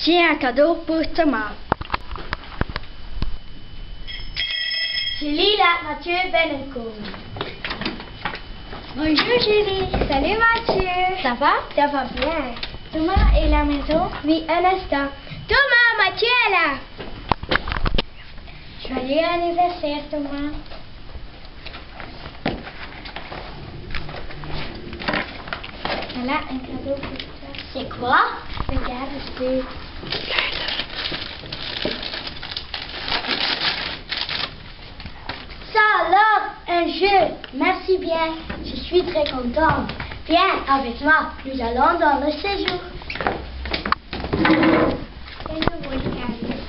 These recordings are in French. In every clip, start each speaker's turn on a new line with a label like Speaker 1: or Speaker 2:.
Speaker 1: J'ai un cadeau pour Thomas.
Speaker 2: Julie là, Mathieu Benencourt.
Speaker 1: Bonjour Julie.
Speaker 2: Salut Mathieu.
Speaker 1: Ça va?
Speaker 2: Ça va bien. Thomas est à la maison?
Speaker 1: Oui, un instant.
Speaker 2: Thomas, Mathieu est là. Joyeux anniversaire Thomas. Voilà un cadeau pour toi.
Speaker 1: C'est quoi?
Speaker 2: Regarde, c'est... Ça alors, un jeu. Merci bien. Je suis très contente. Viens avec moi. Nous allons dans le séjour. Et nous regardons.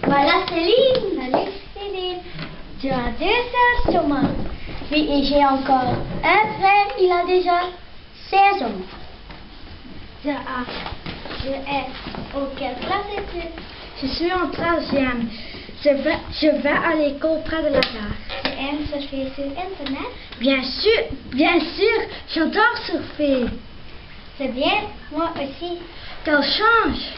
Speaker 2: Voilà Céline. Salut Céline. Tu as 2 sœurs Thomas. Oui, et j'ai encore un frère. Il a déjà 16 ans. Je est auquel classe es-tu?
Speaker 1: Je suis en 3e. Je vais à l'école près de la gare.
Speaker 2: Tu aimes surfer sur Internet?
Speaker 1: Bien sûr, j'adore surfer.
Speaker 2: C'est bien, moi aussi.
Speaker 1: Quel change!